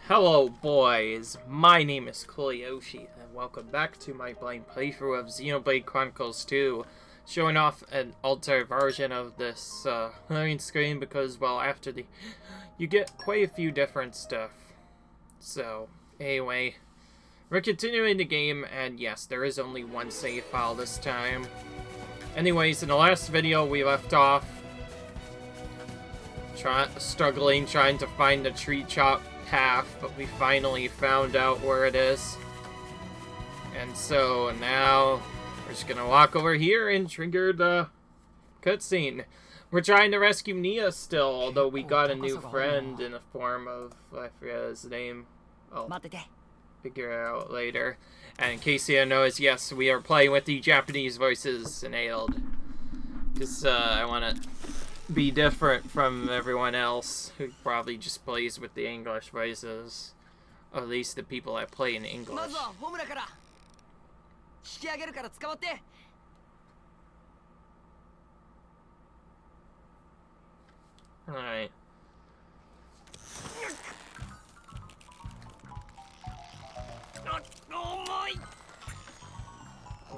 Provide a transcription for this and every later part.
Hello boys, my name is Koyoshi, and welcome back to my blind playthrough of Xenoblade Chronicles 2, showing off an altered version of this loading screen because, well, you get quite a few different stuff. So, anyway, we're continuing the game, and yes, there is only one save file this time. Anyways, in the last video we left off trying to find the tree chop path, but we finally found out where it is. And so now we're just gonna walk over here and trigger the cutscene. We're trying to rescue Nia still, although we got a new friend in the form of, I forget his name. I'll figure it out later. And in case you don't know, yes, we are playing with the Japanese voices enabled. Because I want to be different from everyone else who probably just plays with the English voices. Or at least the people that play in English. Alright.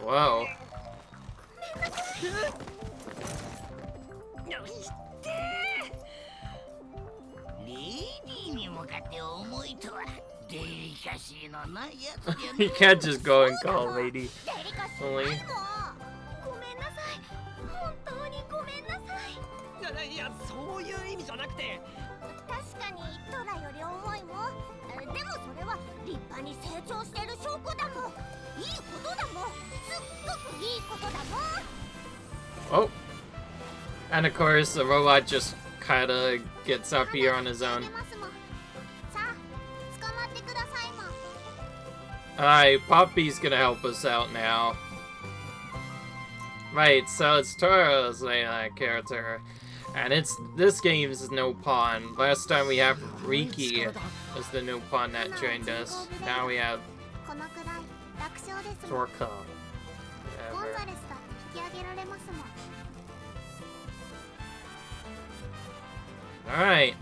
Whoa. You can't just go and call lady. Only. Oh. And of course, the robot just kinda gets up here on his own. Alright, Poppy's gonna help us out now. Right, so it's Tora's that character. And this game's no pawn. Last time we have Riki as the no pawn that joined us. Now we have Torka. Whatever. Alright.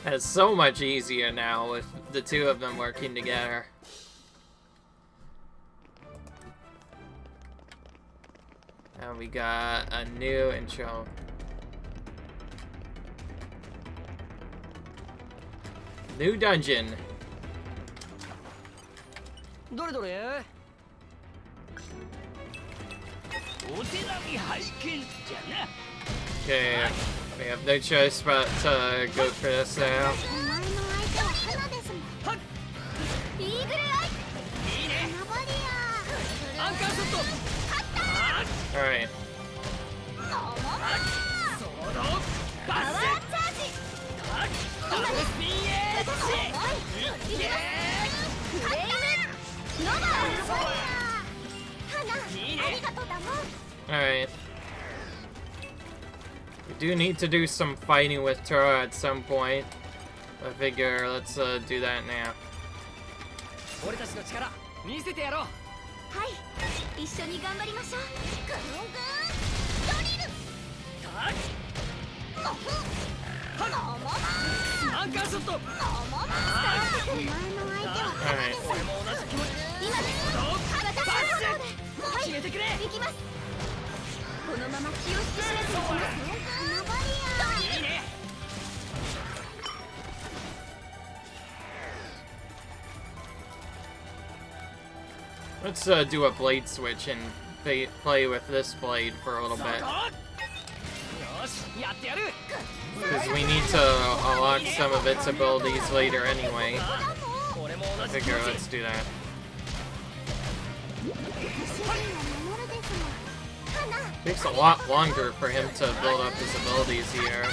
It's so much easier now with the two of them working together. And we got a new intro. New dungeon. Okay, we have no choice but to go for this now. Alright. Alright. We do need to do some fighting with Tora at some point. I figure let's do that now. Alright. Let's do a blade switch and play with this blade for a little bit. Because we need to unlock some of its abilities later anyway. I figure let's do that. Takes a lot longer for him to build up his abilities here.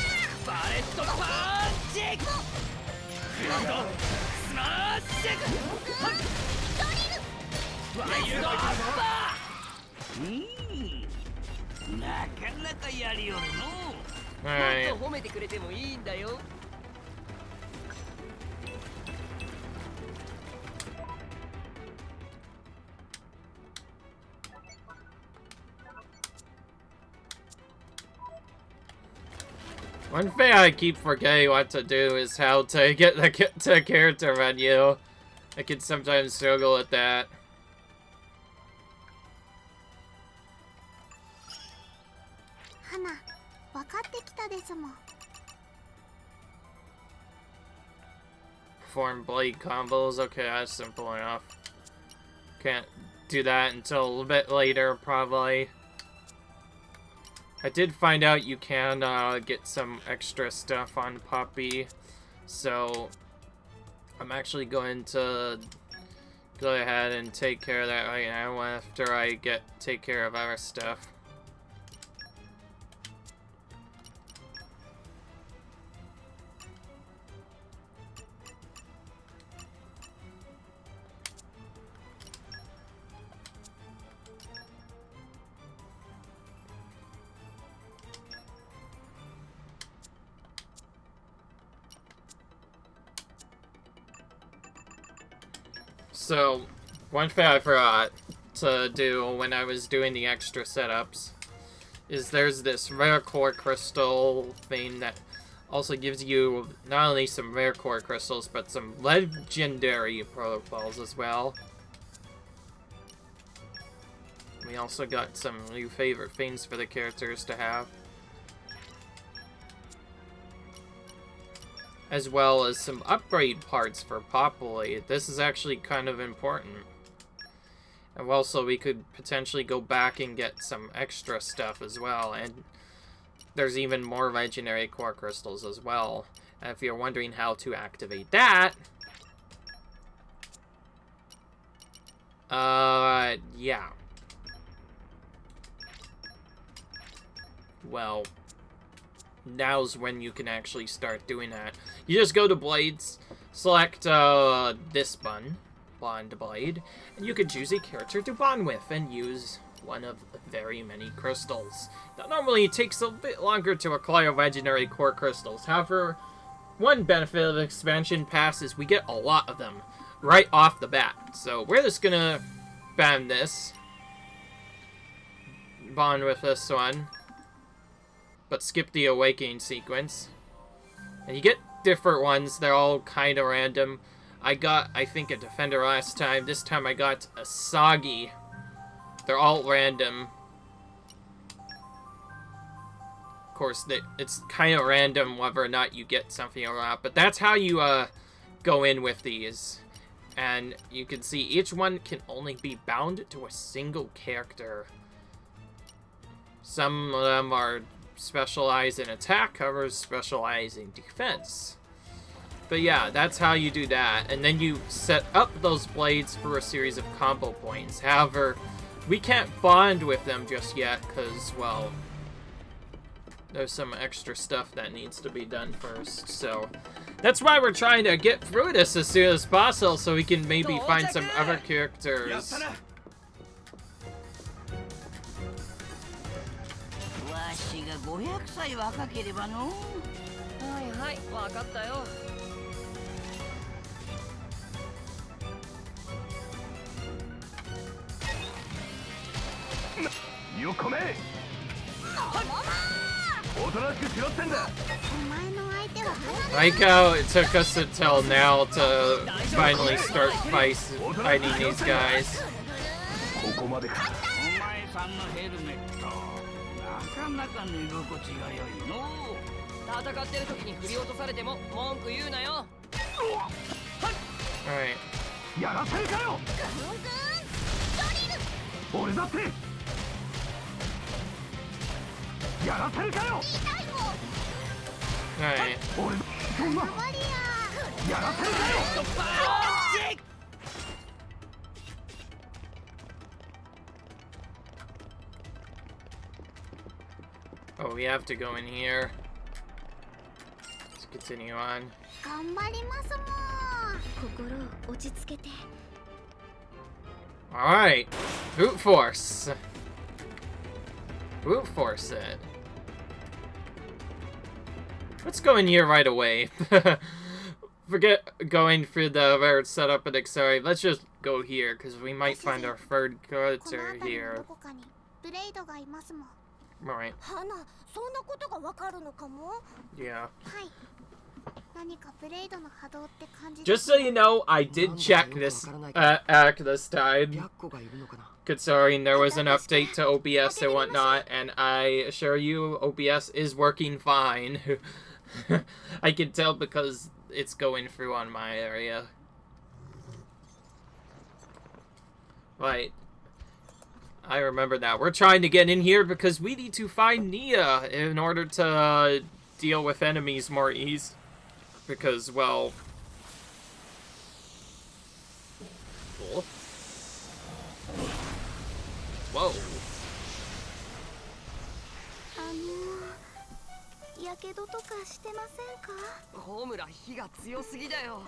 Alright. One thing I keep forgetting what to do is how to get the character menu. I can sometimes struggle with that. Perform blade combos. Okay, that's simple enough. Can't do that until a little bit later, probably. I did find out you can get some extra stuff on Puppy, so I'm actually going to go ahead and take care of that right now after I take care of our stuff. So, one thing I forgot to do when I was doing the extra setups is there's this rare core crystal thing that also gives you not only some rare core crystals, but some legendary protocols as well. We also got some new favorite things for the characters to have, as well as some upgrade parts for Populi. This is actually kind of important. And also, we could potentially go back and get some extra stuff as well. And there's even more legendary core crystals as well. And if you're wondering how to activate that... yeah. Well... now's when you can actually start doing that. You just go to Blades, select this Bond Blade, and you can choose a character to bond with and use one of very many crystals. Now, normally it takes a bit longer to acquire legendary core crystals. However, one benefit of the expansion pass is we get a lot of them right off the bat. So we're just gonna band this, bond with this one, but skip the awakening sequence. And you get different ones. They're all kind of random. I got, I think, a defender last time. This time I got a Sagi. They're all random. Of course, it's kind of random whether or not you get something or not. But that's how you go in with these. And you can see each one can only be bound to a single character. Some of them are specialize in attack, others specialize in defense. But yeah, that's how you do that. And then you set up those blades for a series of combo points. However, we can't bond with them just yet because, well, there's some extra stuff that needs to be done first. So that's why we're trying to get through this as soon as possible so we can maybe find some other characters. Like how it took us until now to finally start fighting these guys. Alright. Alright. Oh, we have to go in here. Let's continue on. Alright. Brute force. Brute force it. Let's go in here right away. Forget going through the rare setup and accelerate. Let's just go here, because we might find our third character here. Right. Yeah. Just so you know, I did check this act this time, considering there was an update to OBS and whatnot, and I assure you, OBS is working fine. I can tell because it's going through on my area. Right. I remember that. We're trying to get in here because we need to find Nia in order to deal with enemies more easy. Because, well... Cool. Whoa. やけどとかしてませんか？ホムラ火が強すぎだよ。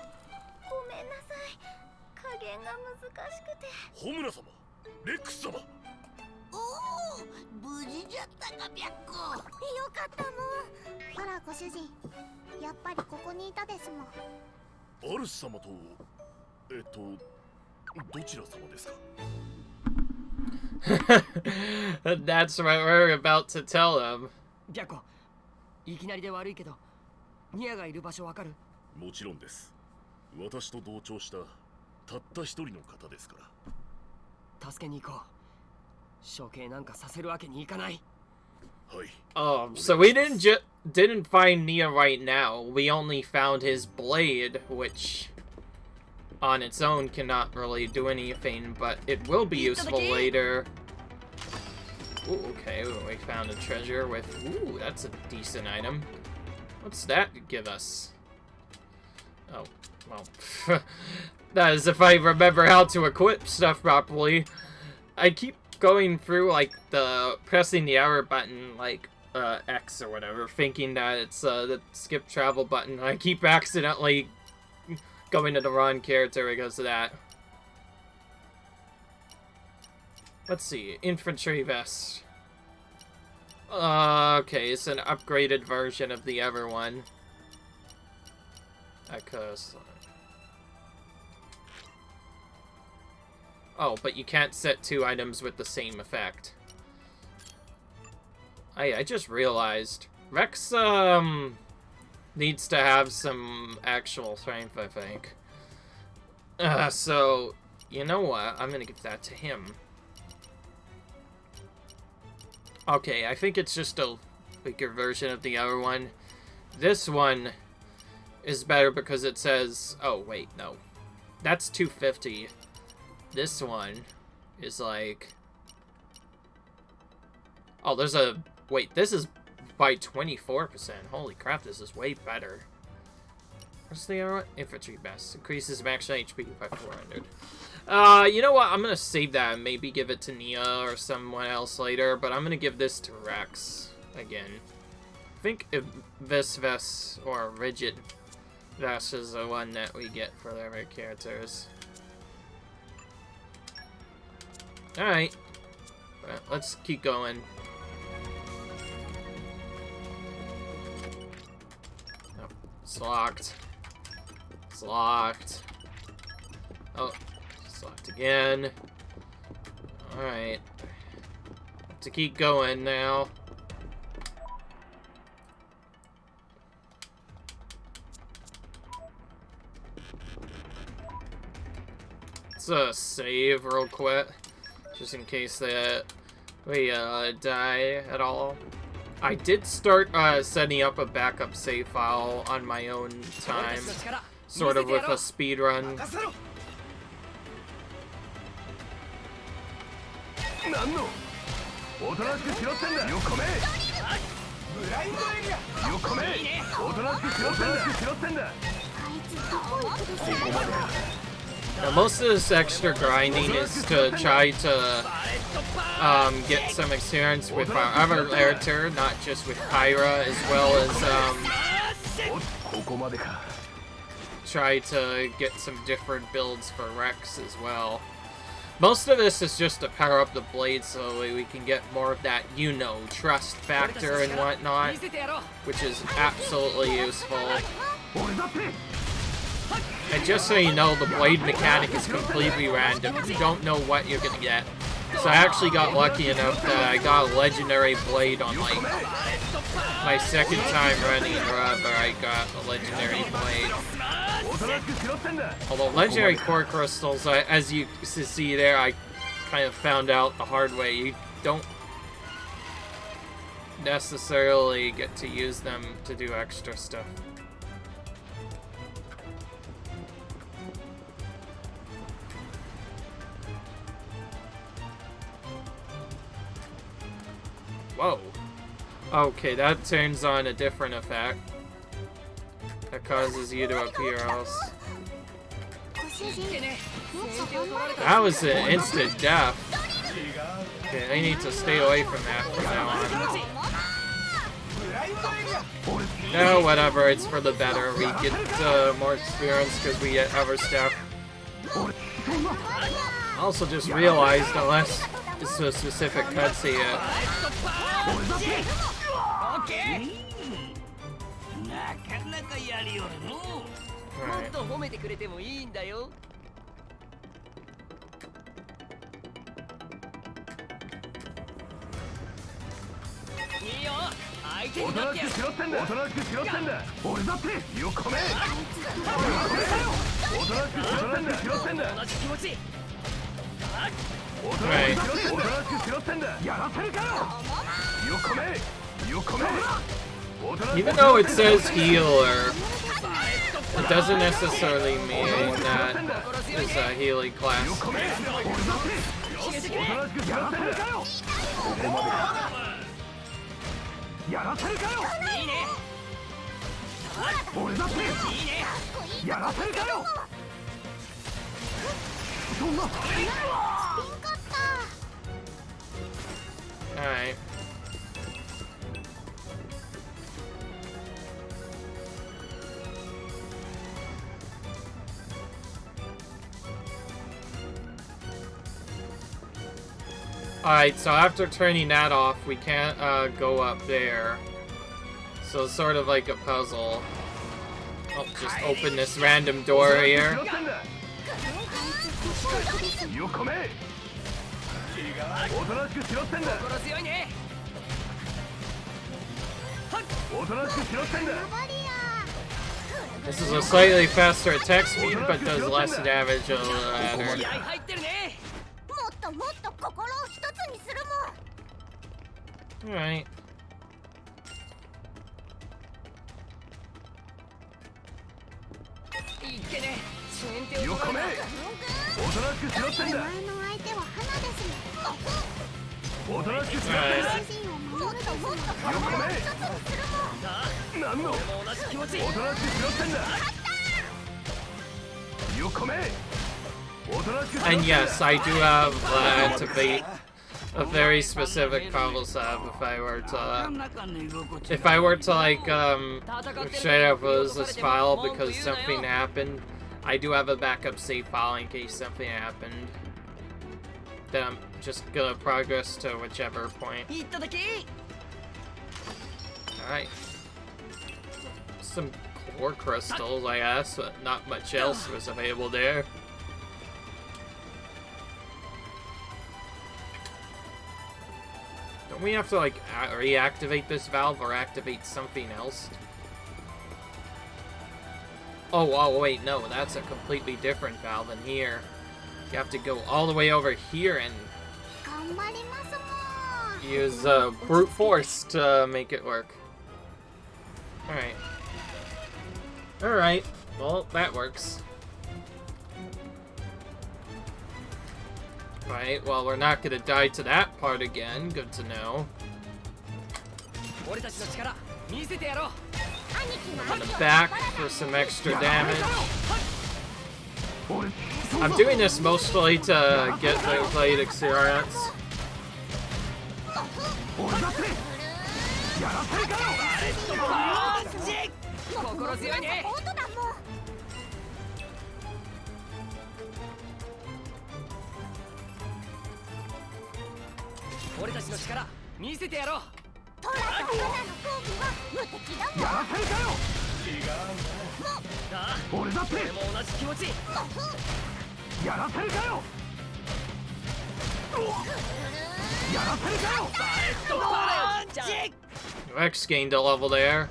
ごめんなさい。加減が難しくて。ホムラ様、レックス様。おお、無事じゃったか、白子。よかったもん。ほらご主人、やっぱりここにいたですもん。アルス様とどちら様ですか？ That's what we're about to tell him. 白子。 いきなりで悪いけど、ニアがいる場所わかる？もちろんです。私と同調したたった一人の方ですから。助けに行こう。処刑なんかさせるわけにいかない。はい。So we didn't find Nia right now. We only found his blade, which on its own cannot really do anything, but it will be useful later. Ooh, okay, we found a treasure with... Ooh, that's a decent item. What's that give us? Oh, well... that is if I remember how to equip stuff properly. I keep going through, like, pressing the arrow button, like, X or whatever, thinking that it's, the skip travel button. I keep accidentally going to the wrong character because of that. Let's see, infantry vest. Okay, it's an upgraded version of the other one. Oh, but you can't set two items with the same effect. I just realized. Rex, needs to have some actual strength, I think. So, you know what? I'm gonna give that to him. Okay, I think it's just a weaker version of the other one. This one is better because it says... Oh, wait, no. That's 250. This one is like... Oh, there's a... Wait, this is by 24%. Holy crap, this is way better. What's the other one? Infantry best. Increases max HP by 400. You know what? I'm gonna save that and maybe give it to Nia or someone else later, but I'm gonna give this to Rex again. I think this vest or rigid vest is the one that we get for the other characters. Alright. Let's keep going. Oh, it's locked. It's locked. Oh. Locked again. Alright. Have to keep going now. Let's save real quick. Just in case that we die at all. I did start setting up a backup save file on my own time. Sort of with a speed run. Now, most of this extra grinding is to try to get some experience with our other character, not just with Pyra, as well as try to get some different builds for Rex as well. Most of this is just to power up the blade so we can get more of that, you know, trust factor and whatnot, which is absolutely useful. And just so you know, the blade mechanic is completely random. You don't know what you're gonna get. So I actually got lucky enough that I got a legendary blade on like my second time running, or whatever. I got a legendary blade. Although legendary core crystals, as you see there, I kind of found out the hard way. You don't necessarily get to use them to do extra stuff. Whoa. Okay, that turns on a different effect. That causes you to appear else. That was an instant death. Okay, I need to stay away from that from now on. No, whatever, it's for the better. We get more experience because we get other stuff. I also just realized, unless it's a specific cutscene yet. Right. Even though it says healer, it doesn't necessarily mean that it's a healing class. Alright. Alright, so after turning that off, we can't go up there. So it's sort of like a puzzle. I'll just open this random door here. This is a slightly faster attack speed, but does less damage on the ladder. Alright. And yes, I do have activate a very specific combo save if I were to like straight up lose this file because something happened. I do have a backup save file in case something happened. Then I'm just gonna progress to whichever point. Alright. Some core crystals, I guess, but not much else was available there. Don't we have to, like, reactivate this valve or activate something else? Oh, wait, no, that's a completely different valve in here. You have to go all the way over here and use brute force to make it work. Alright. Alright, well, that works. Right, well, we're not gonna die to that part again. Good to know. I'm gonna back for some extra damage. I'm doing this mostly to get the blade experience. X gained a level there.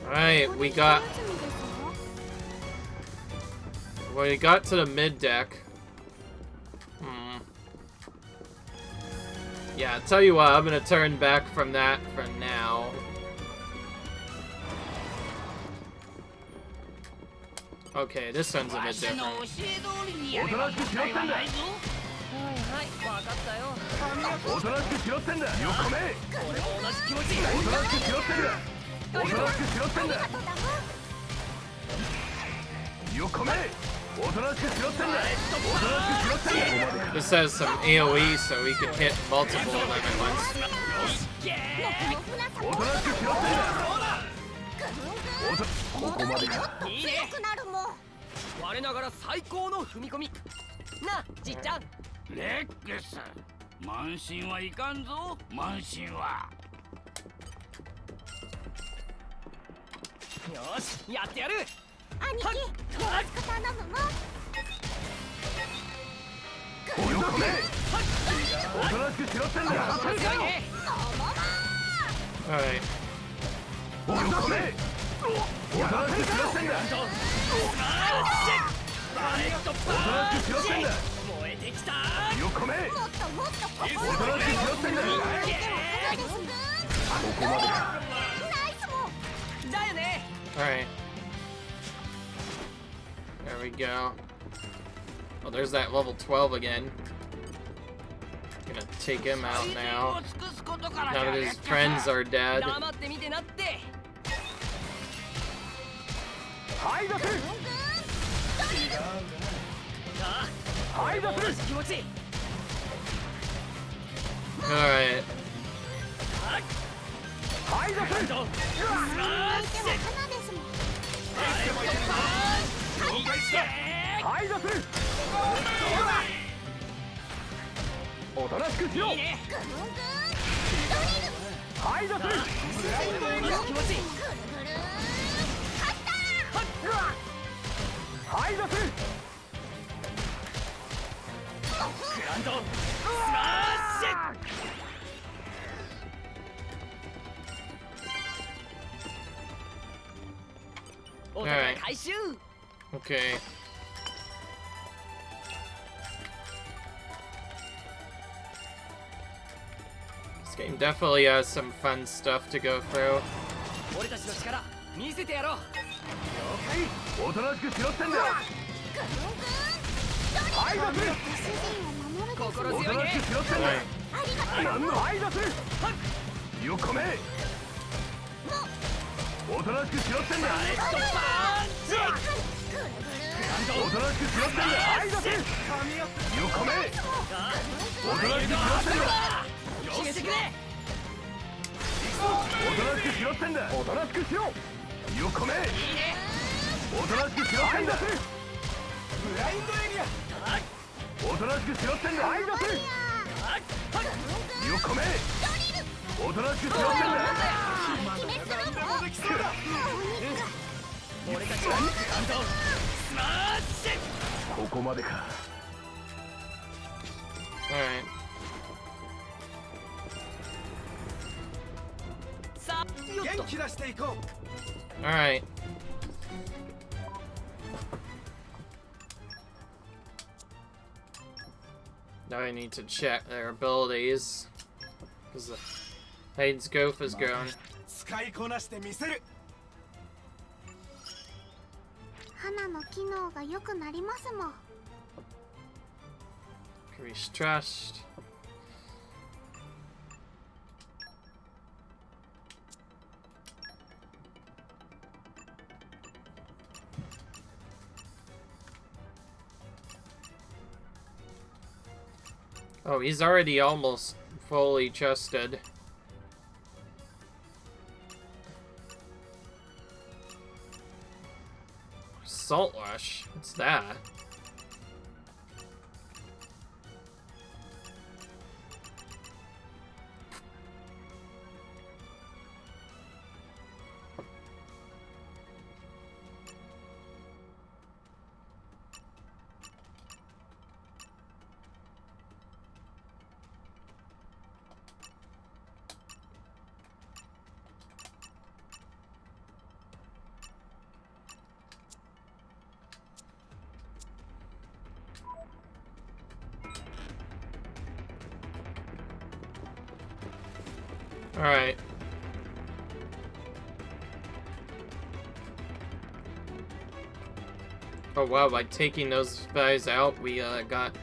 Alright, we got to the mid deck. Yeah, I'll tell you what, I'm gonna turn back from that for now. Okay, this one's a bit different. This has some AoE, so we can hit multiple of them at once. Alright. Alright. There we go. Oh, there's that level 12 again. Gonna take him out now. Now that his friends are dead. Alright. Alright. Okay. This game definitely has some fun stuff to go through. Alright. Alright. Now I need to check their abilities. Because the Hayden's Goof is going. Increase trust. Oh, he's already almost fully chested. Salt Rush? What's that? Alright. Oh wow, by taking those guys out, we got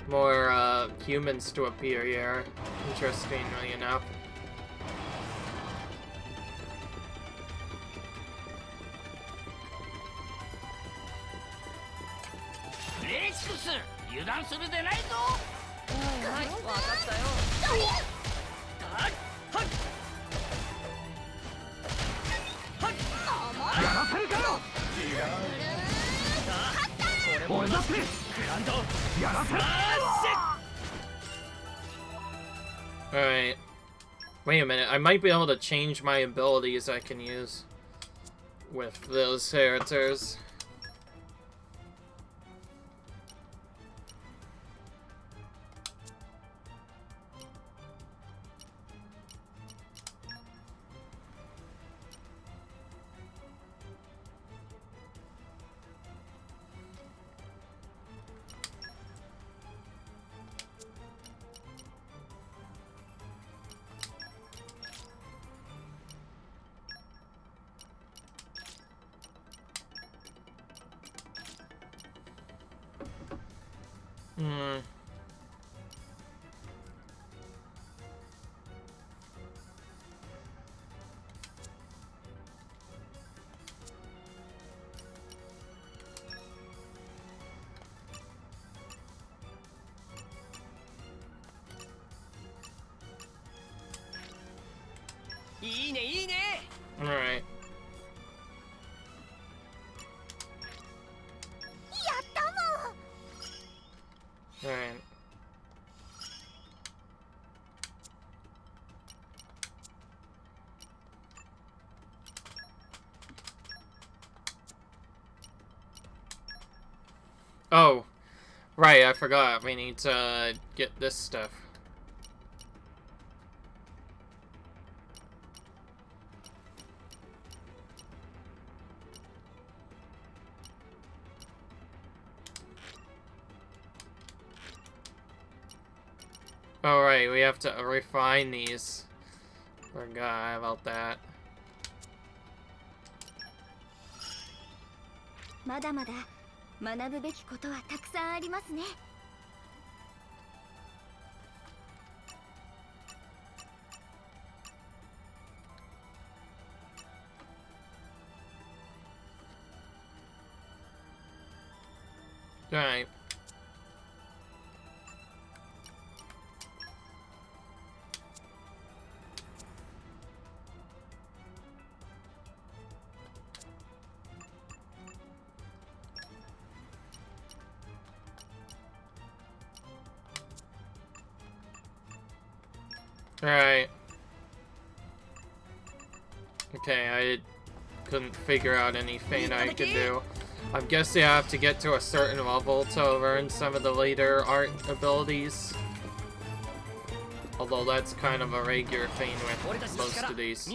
more humans to appear here, interestingly enough. Alright. Wait a minute, I might be able to change my abilities I can use with those characters. Alright. Alright. Oh, right, I forgot. We need to get this stuff. Alright, we have to refine these. Forgot about that. まだまだ学ぶべきことはたくさんありますね。Alright. Alright. Okay, I couldn't figure out anything I could do. I'm guessing I have to get to a certain level to learn some of the later art abilities. Although that's kind of a regular thing with most of these.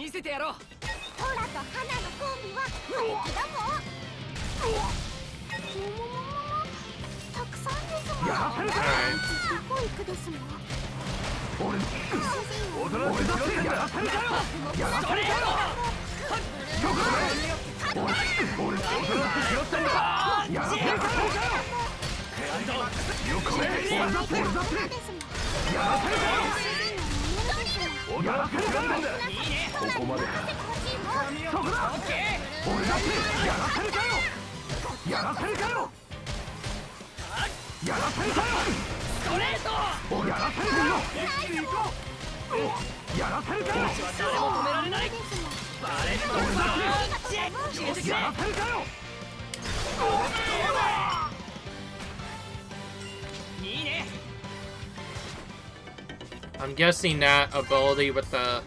I'm guessing that ability with the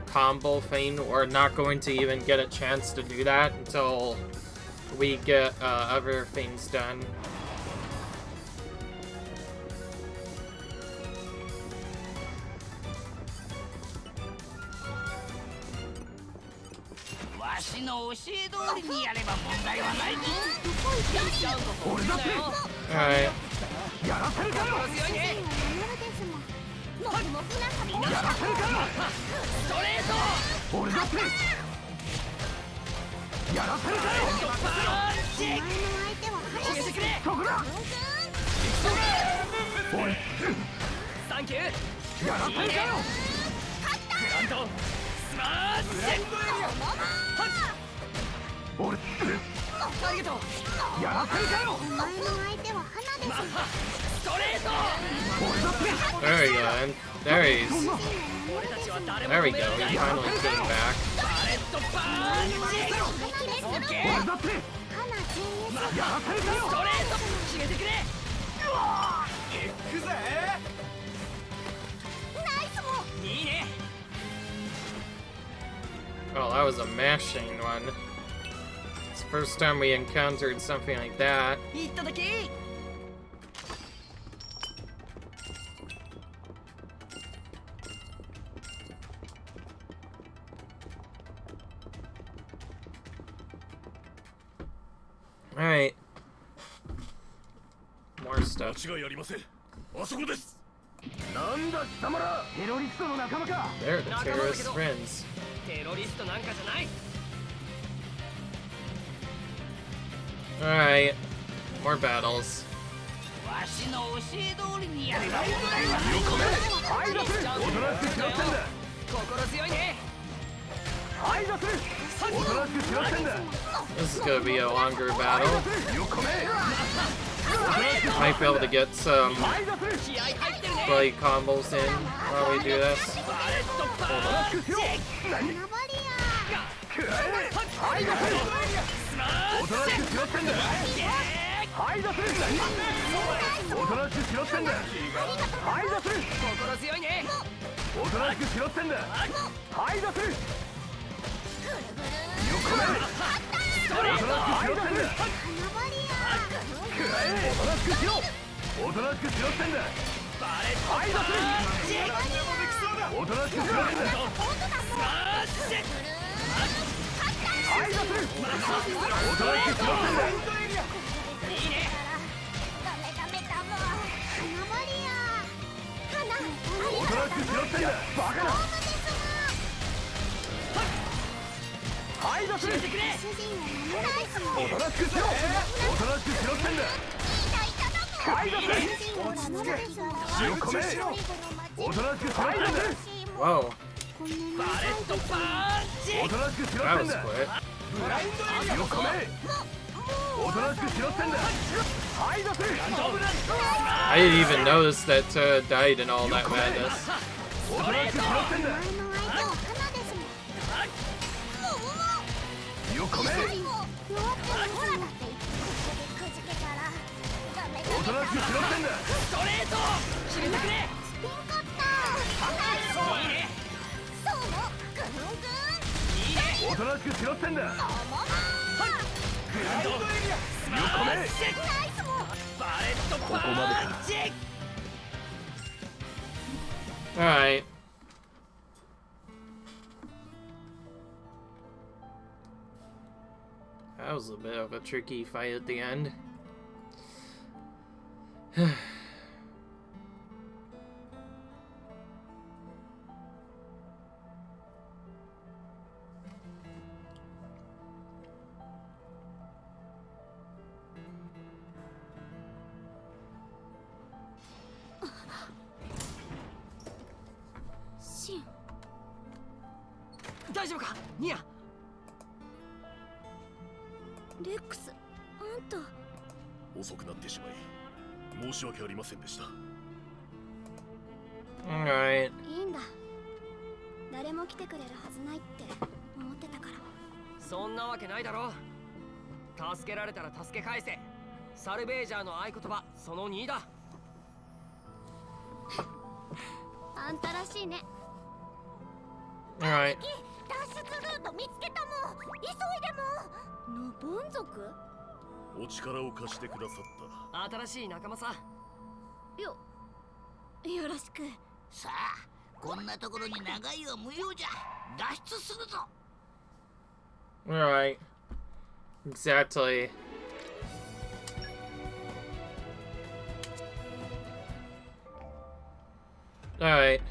combo thing, we're not going to even get a chance to do that until we get other things done. Alright. There we go. And there he's. There we go. He finally came back. Oh, that was a mashing one. It's the first time we encountered something like that. Alright. More stuff. There, the terrorist friends. Alright. More battles. This is gonna be a longer battle. Might be able to get some blade combos in while we do this. Hold on. Whoa. That was quick. I didn't even notice that died in all that madness. Alright. That was a bit of a tricky fight at the end. Alright. いいんだ。誰も来てくれるはずないって思ってたから。そんなわけないだろ。助けられたら助け返せ。サルベージャーの合言葉その2だ。あんたらしいね。Alright. 脱出ルート見つけたもん。急いでも。のボン族？お力を貸してくださっ新しい仲間さ。よろしく。さあ、こんなところに長いは無用じゃ。脱出するぞ。Alright. Exactly. Alright.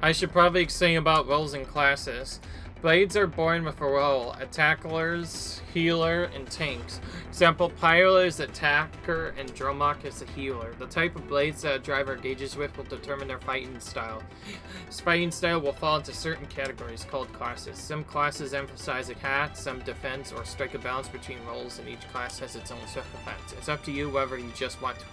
I should probably explain about roles and classes. Blades are born with a role: attackers, healer, and tanks. Example, Pyro is attacker and Dromok is a healer. The type of blades that a driver engages with will determine their fighting style. This fighting style will fall into certain categories called classes. Some classes emphasize attack, some defense, or strike a balance between roles, and each class has its own set of effects. It's up to you whether you just want to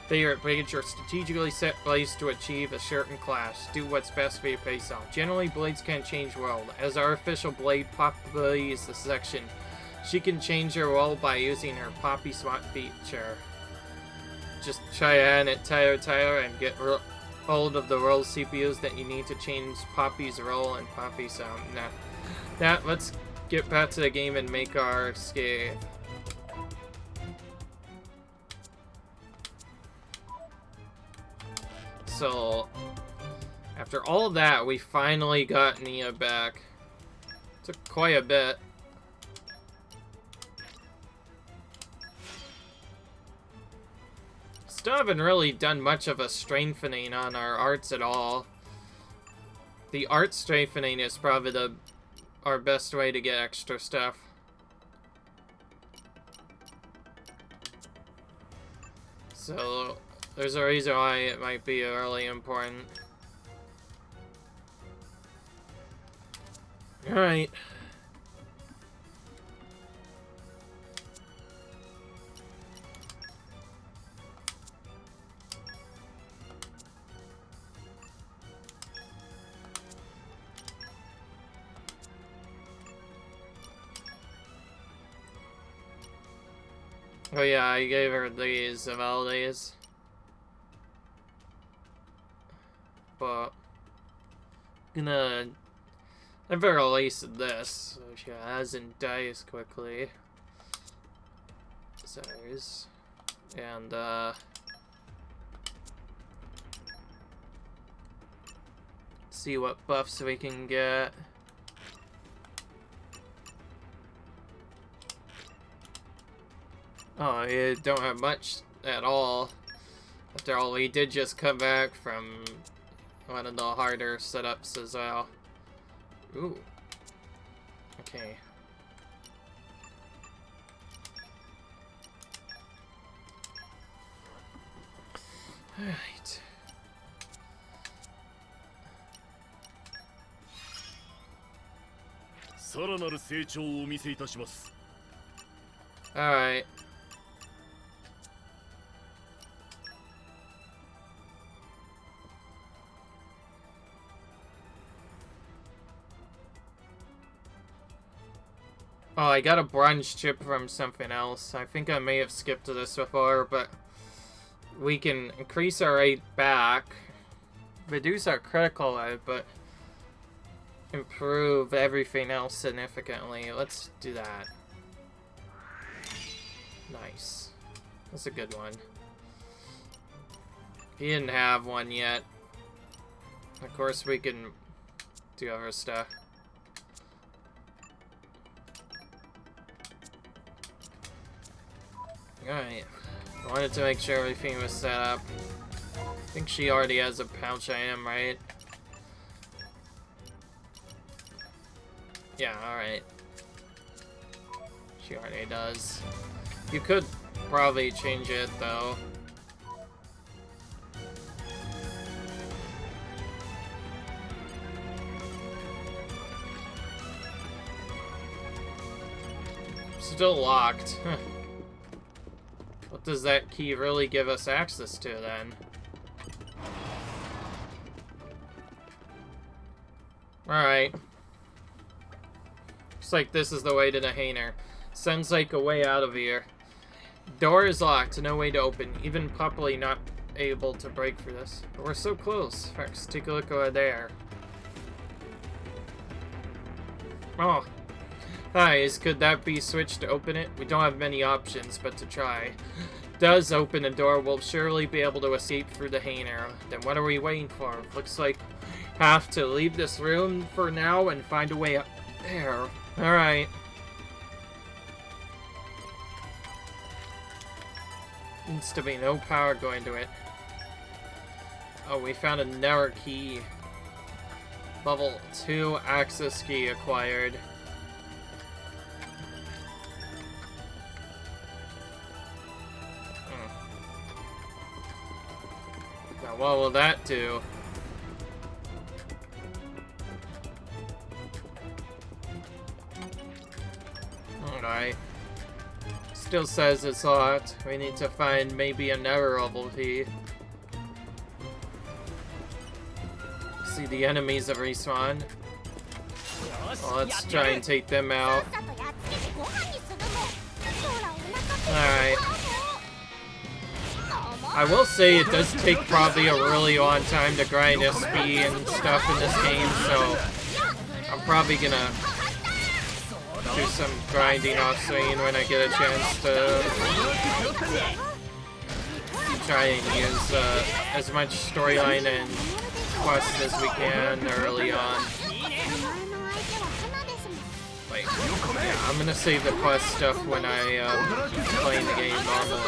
favorite blades or strategically set blades to achieve a certain class. Do what's best for your playstyle. Generally, blades can change role. As our official blade, Poppy is the section. She can change her role by using her Poppy Swap feature. Just try on it, Tyler, and get hold of the role CPUs that you need to change Poppy's role and Poppy's Now, let's get back to the game and make our escape. So, after all that, we finally got Nia back. Took quite a bit. Still haven't really done much of a strengthening on our arts at all. The art strengthening is probably our best way to get extra stuff. So, there's a reason why it might be really important. Alright. Oh yeah, I gave her these abilities. But I'm gonna never release this, so she hasn't died as quickly. Desires. And see what buffs we can get. Oh, you don't have much at all. After all, we did just come back from one of the harder setups as well. Ooh. Okay. Alright. Alright. Oh, I got a bronze chip from something else. I think I may have skipped this before, but we can increase our rate back, reduce our critical rate, but improve everything else significantly. Let's do that. Nice. That's a good one. He didn't have one yet. Of course, we can do other stuff. Alright. I wanted to make sure everything was set up. I think she already has a pouch item, right? Yeah, alright. She already does. You could probably change it, though. Still locked. What does that key really give us access to, then? Alright. Looks like this is the way to the hangar. Sounds like a way out of here. Door is locked, no way to open. Even properly not able to break through this. But we're so close. First, take a look over there. Oh. Guys, could that be switched to open it? We don't have many options, but to try. Does open the door, we'll surely be able to escape through the hangar. Then what are we waiting for? Looks like have to leave this room for now and find a way up there. Alright. Needs to be no power going to it. Oh, we found another key. Level 2 access key acquired. Now, what will that do? Alright. Still says it's locked. We need to find maybe another level key. See the enemies have respawned. Well, let's try and take them out. Alright. I will say it does take probably a really long time to grind SP and stuff in this game, so I'm probably gonna do some grinding off screen when I get a chance to try and use as much storyline and quests as we can early on. Like, yeah, I'm gonna save the quest stuff when I play the game normally.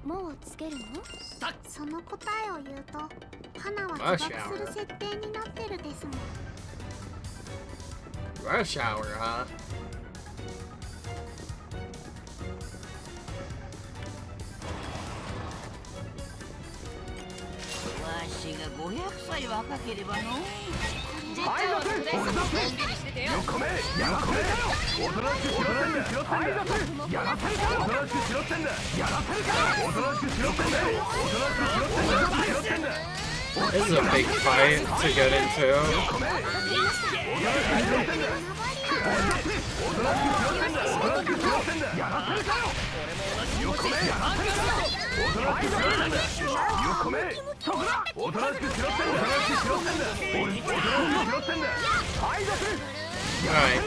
もうつけるの？その答えを言うと、花は自爆する設定になってるですもん。Rush hour, huh? わしが500歳若ければの。じっちゃんはプレイスものんびりしててよ。こめやらせるかよ。おとなしくしろってんだ。やらせるかよ。おとなしくしろってんだ。やらせるかよ。おとなしくしろってんだ。おとなしくしろってんだ。 This is a big fight to get into. Alright.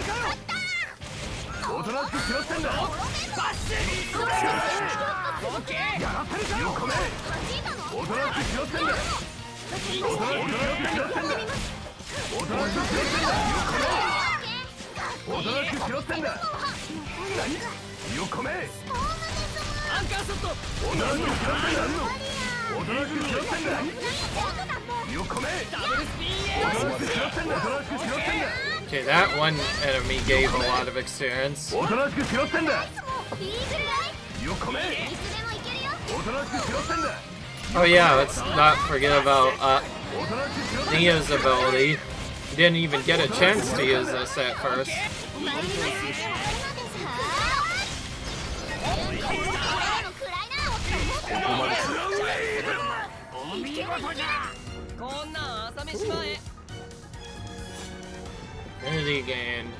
Okay, that one enemy gave a lot of experience. Oh yeah, let's not forget about Nia's ability. He didn't even get a chance to use this at first. Affinity gained.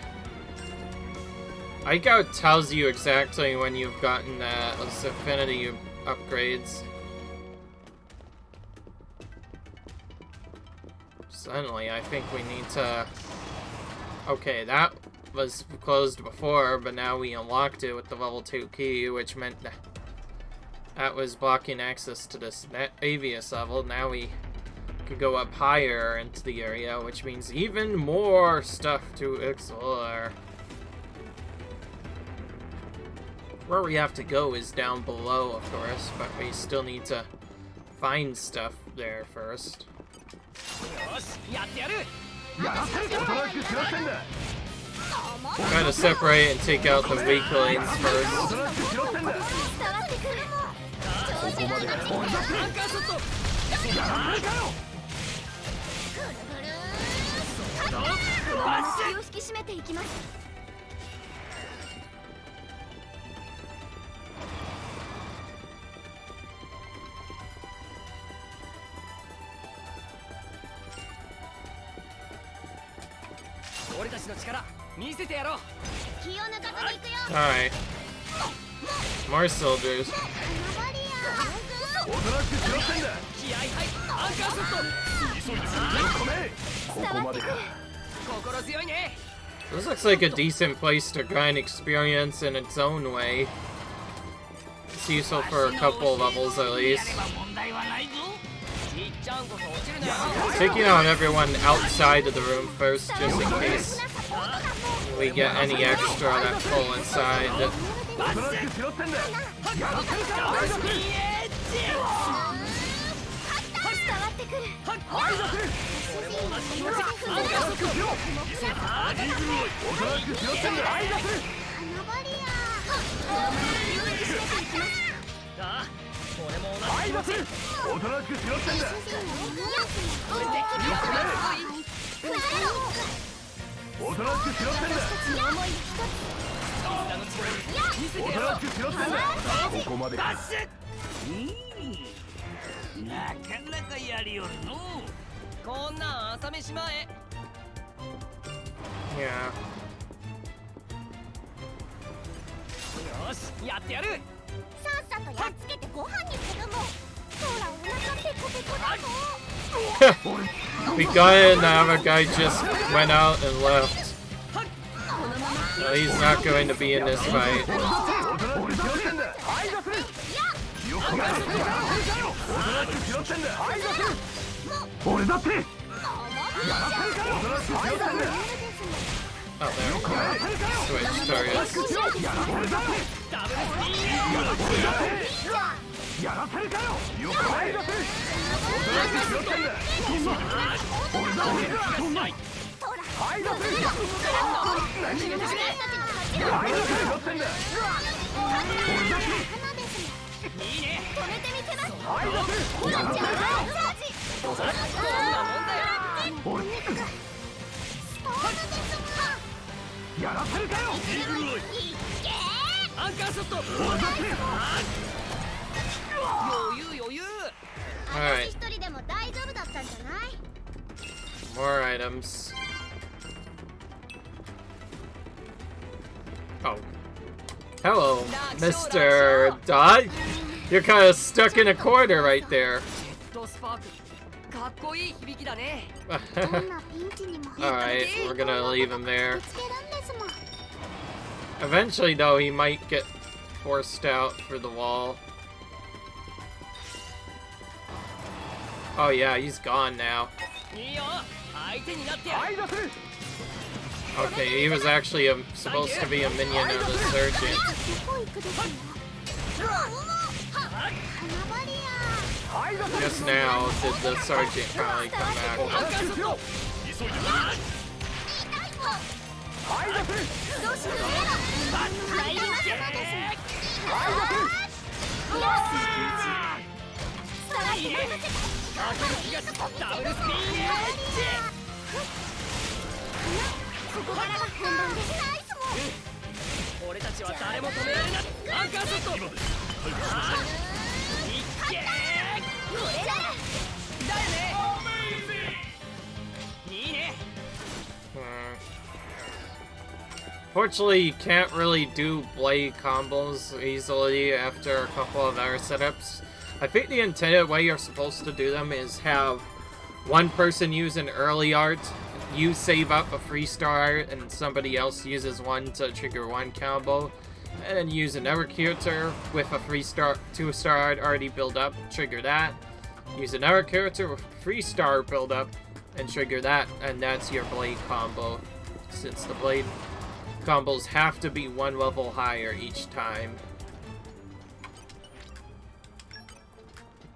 I like how it tells you exactly when you've gotten those affinity upgrades. Suddenly, I think we need to... Okay, that was closed before, but now we unlocked it with the level 2 key, which meant that was blocking access to this previous level. Now we could go up higher into the area, which means even more stuff to explore. Where we have to go is down below, of course, but we still need to find stuff there first. Try to separate and take out the weaklings first. Alright. More soldiers. This looks like a decent place to grind experience in its own way. It's useful for a couple levels at least. Taking out everyone outside of the room first, just in case we get any extra throw that pull inside. おとなしくしろってんだ。やらせるか。伝わってくる。はい出せ。おとなしくしろってんだ。花バリア。俺も同じはい出せ。おとなしくしろってんだ。おとなしくしろってんだ。おとなしくしろってんだ。ここまで。なかなかやりよるの。こんなん朝飯前。 Yeah. よしやってやる。さっさとやっつけてご飯にするもん。ほらお腹ペコペコだぞ。 We got it and the other guy just went out and left. So he's not going to be in this fight. 俺だって。 Oh, there we go. Switch targets. やらせるかよ。よくないだぜ。おとなしくしろってんだ。俺だって。はいだぜ。何ができる。はいだぜ。しろってんだ。俺だって。いいね。止めてみせます。はいだぜ。やらせるかよ。こんなもんだよ。俺。やらせるかよ。アンカーショット。余裕。私一人でも大丈夫だったんじゃない？ More items. Oh. Hello, Mr. Dot. You're kind of stuck in a corner right there. スパーク。かっこいい響きだね。どんなピンチにも Alright, we're gonna leave him there. つけるんですもん。 Eventually, though, he might get forced out for the wall. Oh yeah, he's gone now. いいよ。相手になってやる。はいだぜ。 Okay, he was actually supposed to be a minion of the Surgeon. どこ行くですの？花バリア。 はいだぜ。 Just now did the Sergeant finally come アン back. カーショット。はいだぜ。どうしよう。入ります。いいね。ダブルスピンエッジ。ここからが本番です。ナイスもん。俺たちは誰も止められない。アンカーショット。いっけー。これだ。だよね。いいね。Fortunately, you can't really do blade combos easily after a couple of other setups. I think the intended way you're supposed to do them is have one person use an early art, you save up a free star art, and somebody else uses one to trigger one combo, and then use another character with a free star, 2-star art already built up, trigger that. Use another character with a 3-star build up, and trigger that, and that's your blade combo. Since the blade combos have to be one level higher each time.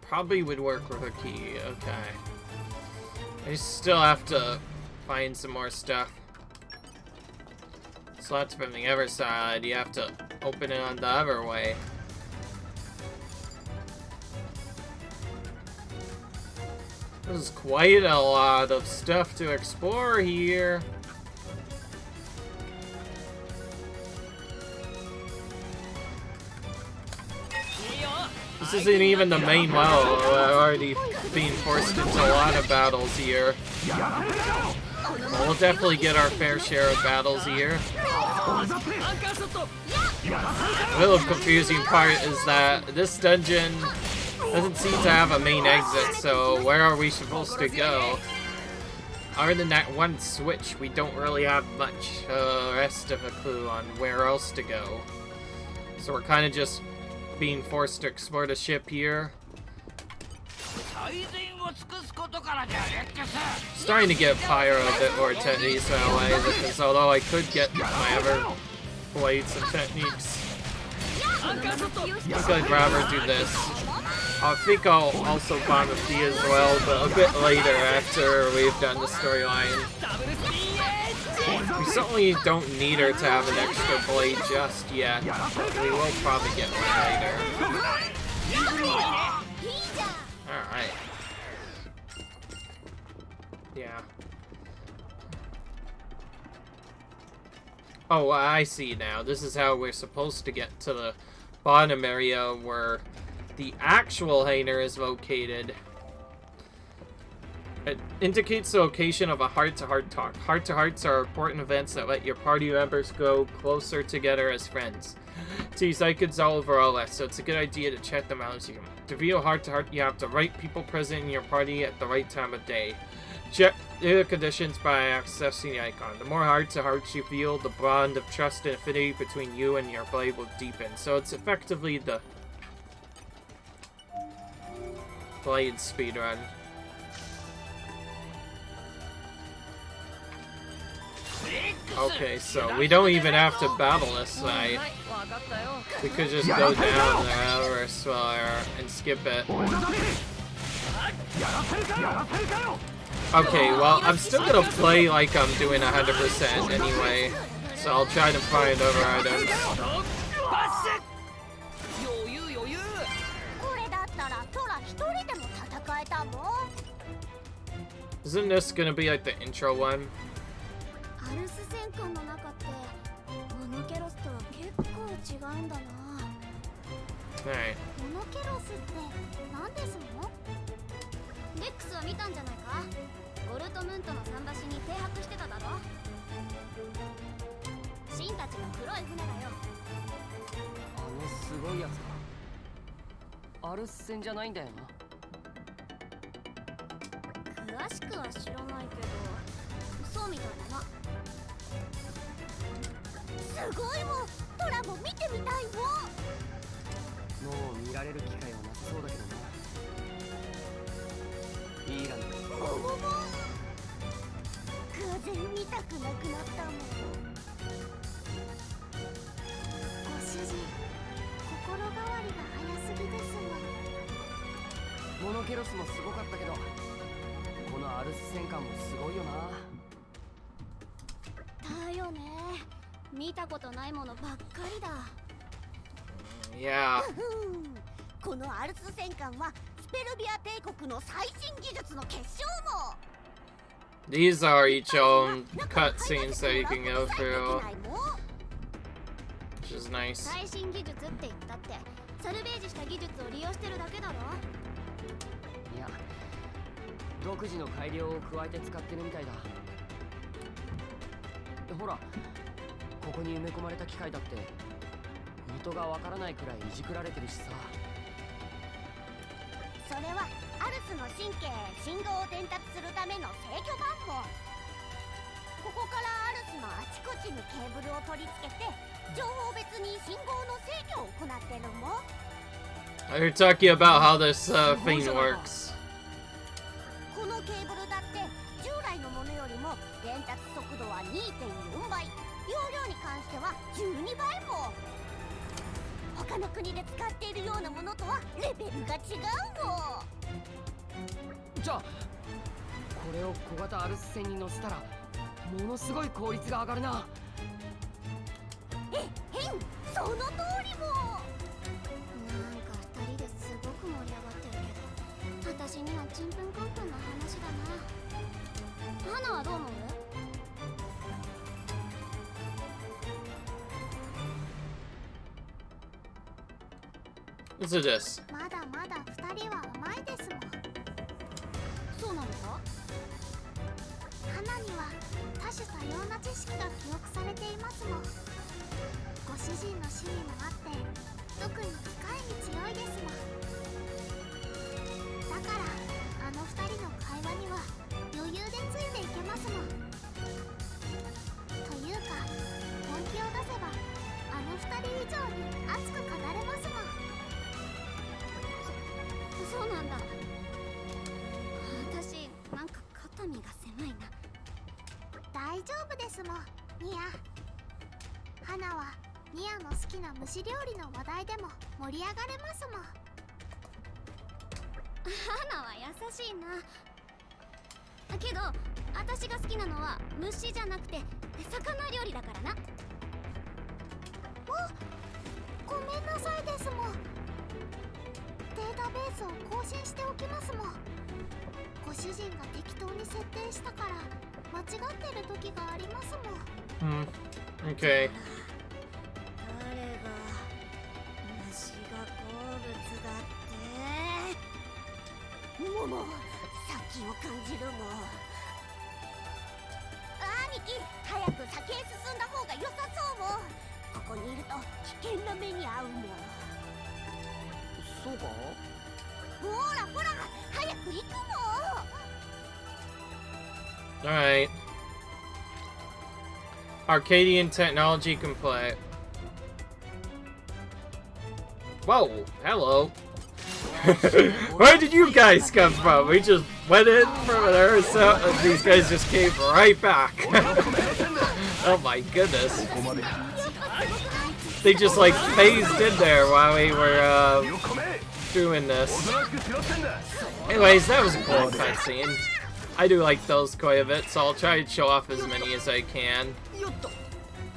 Probably would work with a key, okay. I still have to find some more stuff. So that's from the other side, you have to open it on the other way. There's quite a lot of stuff to explore here. This isn't even the main level. I've already been forced into a lot of battles here. We'll definitely get our fair share of battles here. A little confusing part is that this dungeon doesn't seem to have a main exit, so where are we supposed to go? Other than that one switch, we don't really have much rest of a clue on where else to go. So we're kind of just being forced to explore the ship here. Starting to get pyro a bit more tense that way, because although I could get my other blades and techniques. I think I'd rather do this. I think I'll also bond with Dee as well, but a bit later after we've done the storyline. We certainly don't need her to have an extra blade just yet, but we will probably get one later. Alright. Yeah. Oh, I see now. This is how we're supposed to get to the bottom area where the actual Hainer is located. It indicates the location of a heart-to-heart talk. Heart-to-hearts are important events that let your party members go closer together as friends. These icons all over LS, so it's a good idea to check them out as you can. To view a heart-to-heart, you have the right people present in your party at the right time of day. Check the conditions by accessing the icon. The more heart-to-hearts you feel, the bond of trust and affinity between you and your blade will deepen. So it's effectively the blade speedrun. Okay, so we don't even have to battle this fight. We could just go down there or swell and skip it. Okay, well, I'm still gonna play like I'm doing 100% anyway, so I'll try to find other items. Isn't this gonna be like the intro one? Alright. レックスは見たんじゃないか。ゴルトムントの桟橋に停泊してただろ。シンたちの黒い船だよ。すごいやつか。アルス戦じゃないんだよな。詳しくは知らないけど、そうみたいだな。すごいもん。トラも見てみたいもん。もう見られる機会はなさそうだけどな。いいランド。ももも。偶然見たくなくなったもん。ご主人、心変わりが早すぎですもん。モノケロスもすごかったけど、このアルス戦艦もすごいよな。だよね。見たことないものばっかりだ。Yeah. このアルス戦艦はスペルビア帝国の最新技術の結晶も。These are each own cutscenes that you can go through, which is nice. 最新技術って言ったってサルベージした技術を利用してるだけだろ。いや、独自の改良を加えて使ってるみたいだ。ほら、ここに埋め込まれた機械だって元がわからないくらいいじくられてるしさ。それはアルスの神経へ信号を伝達するための制御番号。ここからアルスのあちこちにケーブルを取り付けて情報別に信号の制御を行ってるもん。You're talking about how this thing works. このケーブルだって従来のものよりも伝達速度は 2.4 倍、容量に関しては12倍も。他の国で使っているようなものとはレベルが違うの。じゃあこれを小型アルス戦に乗せたらものすごい効率が上がるな。その通りも。なんか2人ですごく盛り上がってるけど、私にはちんぷんかんぷんな話だな。花はどう思う？What's this? まだまだ2人は甘いですもん。そうなのか？花には多種多様な知識が記憶されていますもん。ご主人の趣味もあって特に深いに強いですもん。だからあの2人の会話には余裕でついていけますもん。というか本気を出せばあの2人以上に熱く語れますもん。そうなんだ。私なんか肩身が狭いな。大丈夫ですもん、ニア。花はニアの好きな蒸し料理の話題でも盛り上がれますもん。花は優しいな。けど私が好きなのは蒸しじゃなくて魚料理だからな。ごめんなさいですもん。データベースを更新しておきますもん。ご主人が適当に設定したから間違ってる時がありますもん。Okay. 誰が虫が好物だって。もも、先を感じるもん。兄貴、早く先へ進んだ方が良さそうもん。ここにいると危険な目に遭うもん。そうか？ほらほら、早く行くもん。Alright. Arcadian technology complete. Whoa, hello. Where did you guys come from? We just went in from there, so these guys just came right back. Oh my goodness. They just like phased in there while we were doing this. Anyways, that was a cool cutscene. I do like those quite a bit, so I'll try to show off as many as I can.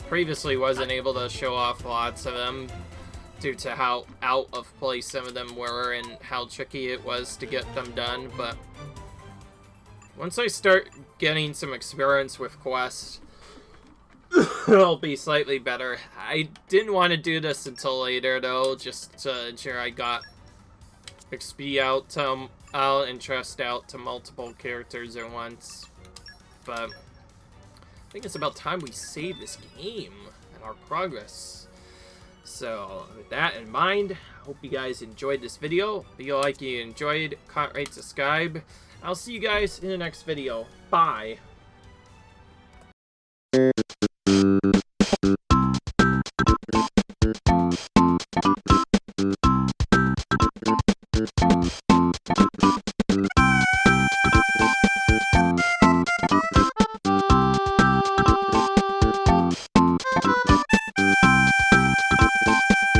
Previously wasn't able to show off lots of them due to how out of place some of them were and how tricky it was to get them done, but once I start getting some experience with quests, it'll be slightly better. I didn't want to do this until later though, just to ensure I got XP out and trust out to multiple characters at once. But I think it's about time we save this game and our progress. So with that in mind, I hope you guys enjoyed this video. If you like you enjoyed, comment, rate, subscribe. I'll see you guys in the next video. Bye.